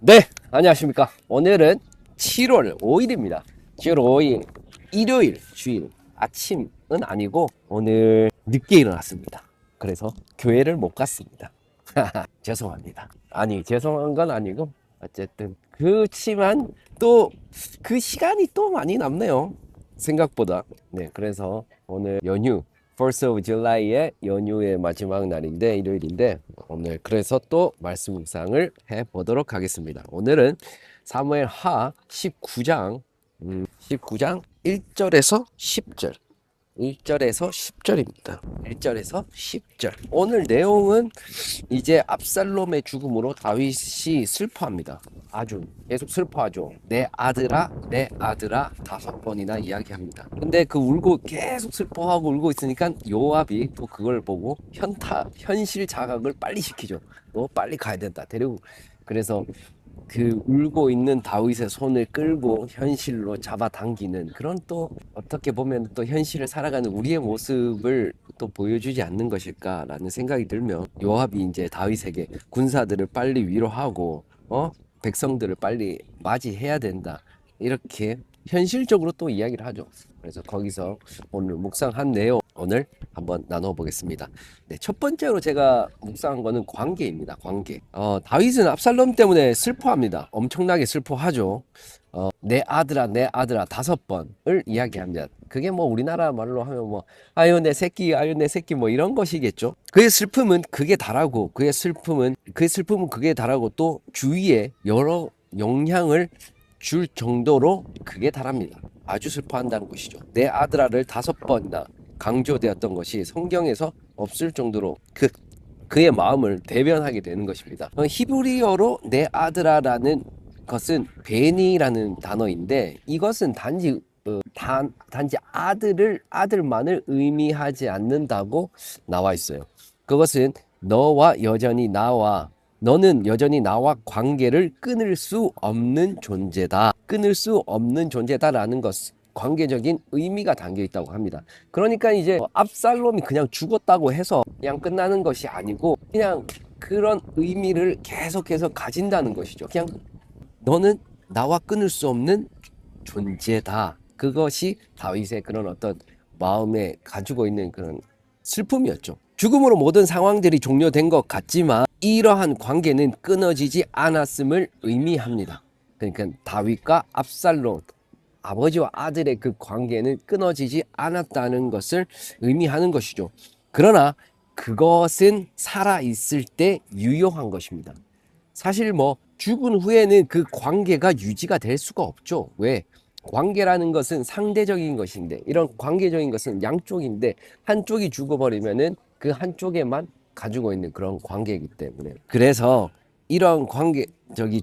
네, 안녕하십니까. 오늘은 7월 5일입니다. 7월 5일, 일요일, 주일, 아침은 아니고 오늘 늦게 일어났습니다. 그래서 교회를 못 갔습니다. 죄송합니다. 아니, 죄송한 건 아니고, 어쨌든, 그렇지만 또 그 시간이 또 많이 남네요. 생각보다. 네, 그래서 오늘 연휴, 1st of July의 연휴의 마지막 날인데, 일요일인데, 오늘 그래서 또 말씀 묵상을 해 보도록 하겠습니다. 오늘은 사무엘 하 19장, 19장 1절에서 10절. 1절에서 10절입니다. 1절에서 10절. 오늘 내용은 이제 압살롬의 죽음으로 다윗이 슬퍼합니다. 아주 계속 슬퍼하죠. 내 아들아, 내 아들아 5번이나 이야기합니다. 근데 그 울고 계속 슬퍼하고 울고 있으니까 요압이 또 그걸 보고 현실 자각을 빨리 시키죠. 너 빨리 가야 된다. 데리고. 그래서 그 울고 있는 다윗의 손을 끌고 현실로 잡아당기는 그런, 또 어떻게 보면 또 현실을 살아가는 우리의 모습을 또 보여주지 않는 것일까라는 생각이 들면, 요압이 이제 다윗에게 군사들을 빨리 위로하고 백성들을 빨리 맞이해야 된다, 이렇게 현실적으로 또 이야기를 하죠. 그래서 거기서 오늘 묵상한 내용 오늘 한번 나눠보겠습니다. 네, 첫 번째로 제가 묵상한 거는 관계입니다. 관계. 다윗은 압살롬 때문에 슬퍼합니다. 엄청나게 슬퍼하죠. 내 아들아, 내 아들아 5번을 이야기합니다. 그게 뭐 우리나라 말로 하면 뭐 아유 내 새끼, 아유 내 새끼, 뭐 이런 것이겠죠. 그의 슬픔은 극에 달하고 그의 슬픔은 극에 달하고 또 주위에 여러 영향을 줄 정도로 극에 달합니다. 아주 슬퍼한다는 것이죠. 내 아들아를 5번이나 강조되었던 것이 성경에서 없을 정도로 그의 마음을 대변하게 되는 것입니다. 히브리어로 내 아들아라는 것은 베니라는 단어인데, 이것은 단지 아들만을 의미하지 않는다고 나와 있어요. 그것은 너는 여전히 나와 관계를 끊을 수 없는 존재다. 끊을 수 없는 존재다라는 것, 관계적인 의미가 담겨 있다고 합니다. 그러니까 이제 압살롬이 그냥 죽었다고 해서 그냥 끝나는 것이 아니고, 그냥 그런 의미를 계속해서 가진다는 것이죠. 그냥 너는 나와 끊을 수 없는 존재다. 그것이 다윗의 그런 어떤 마음에 가지고 있는 그런 슬픔이었죠. 죽음으로 모든 상황들이 종료된 것 같지만 이러한 관계는 끊어지지 않았음을 의미합니다. 그러니까 다윗과 압살롬, 아버지와 아들의 그 관계는 끊어지지 않았다는 것을 의미하는 것이죠. 그러나 그것은 살아있을 때 유효한 것입니다. 사실 뭐 죽은 후에는 그 관계가 유지가 될 수가 없죠. 왜? 관계라는 것은 상대적인 것인데, 이런 관계적인 것은 양쪽인데, 한쪽이 죽어버리면은 그 한쪽에만 가지고 있는 그런 관계이기 때문에, 그래서 이런 관계,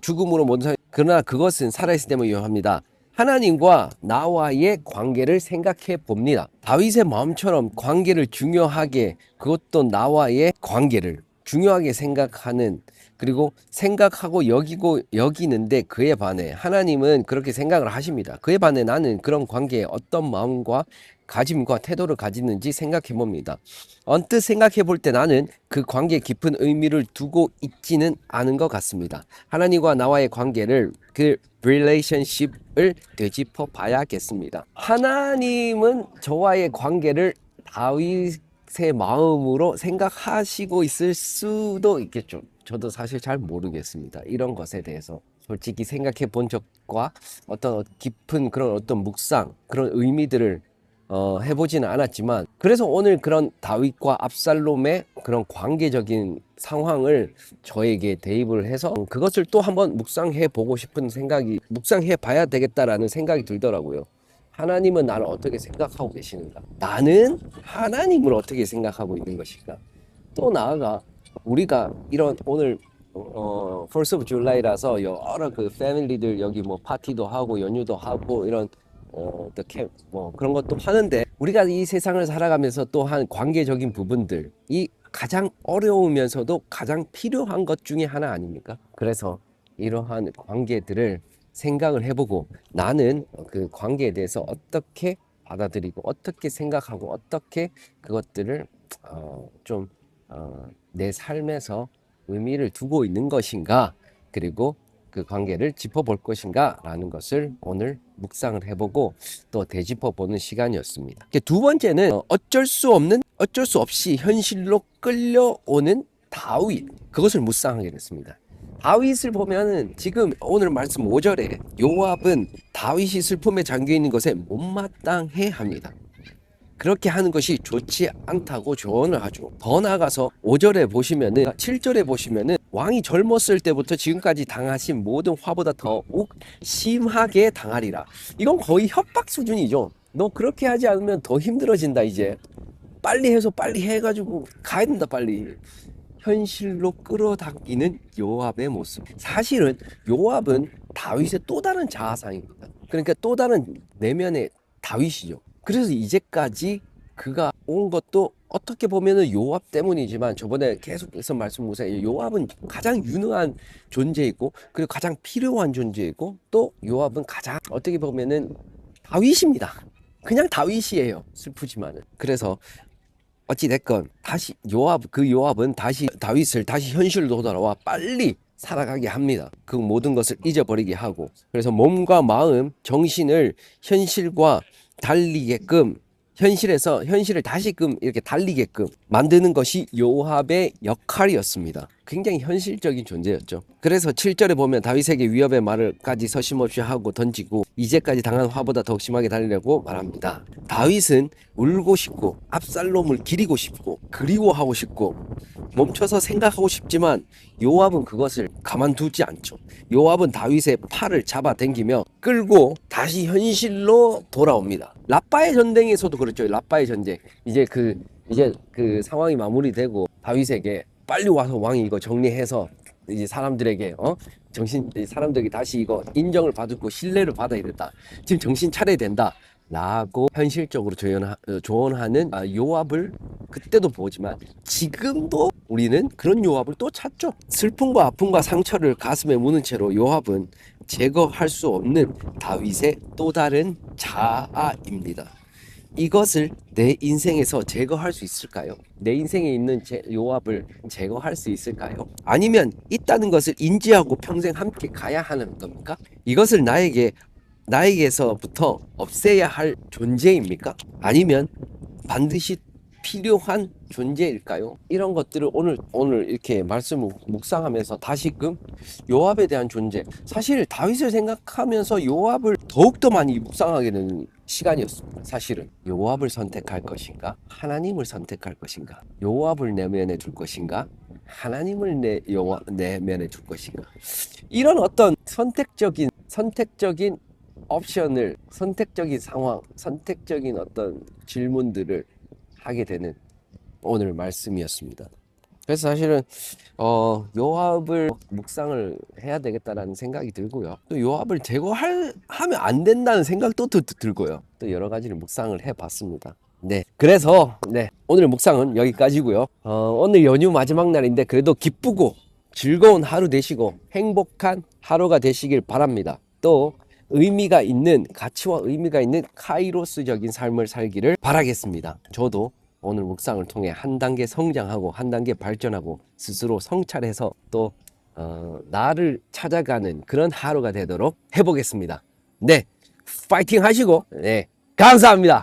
죽음으로 모든 사람, 그러나 그것은 살아있을 때만 유효합니다. 하나님과 나와의 관계를 생각해 봅니다. 다윗의 마음처럼 관계를 중요하게, 그것도 나와의 관계를 중요하게 생각하는, 그리고 생각하고 여기는데, 그에 반해 하나님은 그렇게 생각을 하십니다. 그에 반해 나는 그런 관계에 어떤 마음과 가짐과 태도를 가지는지 생각해 봅니다. 언뜻 생각해 볼 때 나는 그 관계에 깊은 의미를 두고 있지는 않은 것 같습니다. 하나님과 나와의 관계를, 그 relationship을 되짚어 봐야겠습니다. 하나님은 저와의 관계를 다윗의 마음으로 생각하시고 있을 수도 있겠죠. 저도 사실 잘 모르겠습니다. 이런 것에 대해서 솔직히 생각해 본 적과 어떤 깊은 그런 어떤 묵상, 그런 의미들을 해보지는 않았지만, 그래서 오늘 그런 다윗과 압살롬의 그런 관계적인 상황을 저에게 대입을 해서 그것을 또 한번 묵상해 보고 싶은 생각이, 묵상해 봐야 되겠다라는 생각이 들더라고요. 하나님은 나를 어떻게 생각하고 계시는가? 나는 하나님을 어떻게 생각하고 있는 것인가? 또 나아가 우리가 이런 오늘 1st of July라서 여러 그 패밀리들 여기 뭐 파티도 하고 연휴도 하고 이런 어떻게 뭐 그런 것도 하는데, 우리가 이 세상을 살아가면서 또한 관계적인 부분들이 가장 어려우면서도 가장 필요한 것 중에 하나 아닙니까? 그래서 이러한 관계들을 생각을 해보고, 나는 그 관계에 대해서 어떻게 받아들이고 어떻게 생각하고 어떻게 그것들을 내 삶에서 의미를 두고 있는 것인가, 그리고 그 관계를 짚어볼 것인가 라는 것을 오늘 묵상을 해보고 또 되짚어보는 시간이었습니다. 두 번째는 어쩔 수 없이 현실로 끌려오는 다윗, 그것을 묵상하게 됐습니다. 다윗을 보면은 지금 오늘 말씀 5절에 요압은 다윗이 슬픔에 잠겨 있는 것에 못마땅해 합니다. 그렇게 하는 것이 좋지 않다고 조언을 하죠. 더 나아가서 5절에 보시면은 7절에 보시면은 왕이 젊었을 때부터 지금까지 당하신 모든 화보다 더욱 심하게 당하리라. 이건 거의 협박 수준이죠. 너 그렇게 하지 않으면 더 힘들어진다. 이제 빨리 해서 빨리 해가지고 가야 된다. 빨리. 현실로 끌어당기는 요압의 모습. 사실은 요압은 다윗의 또 다른 자아상입니다. 그러니까 또 다른 내면의 다윗이죠. 그래서 이제까지 그가 온 것도 어떻게 보면은 요압 때문이지만, 저번에 계속해서 말씀드린 요압은 가장 유능한 존재이고, 그리고 가장 필요한 존재이고, 또 요압은 가장 어떻게 보면은 다윗입니다. 그냥 다윗이에요. 슬프지만은. 그래서 어찌 됐건 다시 요압은 다시 다윗을 다시 현실로 돌아와 빨리 살아가게 합니다. 그 모든 것을 잊어버리게 하고, 그래서 몸과 마음, 정신을 현실과 달리게끔, 현실을 다시금 이렇게 달리게끔 만드는 것이 요압의 역할이었습니다. 굉장히 현실적인 존재였죠. 그래서 7절에 보면 다윗에게 위협의 말을까지 서심없이 하고 던지고 이제까지 당한 화보다 더욱 심하게 달리려고 말합니다. 다윗은 울고 싶고 압살롬을 기리고 싶고 그리워하고 싶고 멈춰서 생각하고 싶지만 요압은 그것을 가만두지 않죠. 요압은 다윗의 팔을 잡아당기며 끌고 다시 현실로 돌아옵니다. 라빠의 전쟁에서도 그렇죠. 라빠의 전쟁. 이제 그 상황이 마무리되고 다윗에게 빨리 와서 왕이 이거 정리해서 이제 사람들에게 사람들에게 다시 이거 인정을 받고 신뢰를 받아야 된다. 지금 정신 차려야 된다. 라고 현실적으로 조언하는 요압을 그때도 보지만 지금도 우리는 그런 요압을 또 찾죠. 슬픔과 아픔과 상처를 가슴에 묻은 채로 요압은 제거할 수 없는 다윗의 또 다른 자아입니다. 이것을 내 인생에서 제거할 수 있을까요? 내 인생에 있는 요압을 제거할 수 있을까요? 아니면 있다는 것을 인지하고 평생 함께 가야 하는 겁니까? 이것을 나에게서부터 없애야 할 존재입니까? 아니면 반드시 필요한 존재일까요? 이런 것들을 오늘 이렇게 말씀을 묵상하면서 다시금 요압에 대한 존재, 사실 다윗을 생각하면서 요압을 더욱더 많이 묵상하게 되는 시간이었습니다. 사실은 요압을 선택할 것인가, 하나님을 선택할 것인가, 요압을 내면에 둘 것인가, 하나님을 내면에 둘 것인가, 이런 어떤 선택적인 옵션을, 선택적인 상황, 선택적인 어떤 질문들을 하게 되는 오늘 말씀이었습니다. 그래서 사실은 요압을 묵상을 해야 되겠다라는 생각이 들고요. 또 요압을 하면 안 된다는 생각도 들고요. 또 여러 가지를 묵상을 해봤습니다. 네, 그래서 오늘 묵상은 여기까지고요. 오늘 연휴 마지막 날인데 그래도 기쁘고 즐거운 하루 되시고 행복한 하루가 되시길 바랍니다. 또 가치와 의미가 있는 카이로스적인 삶을 살기를 바라겠습니다. 저도 오늘 묵상을 통해 한 단계 성장하고 한 단계 발전하고 스스로 성찰해서 또 나를 찾아가는 그런 하루가 되도록 해보겠습니다. 네, 파이팅 하시고 감사합니다.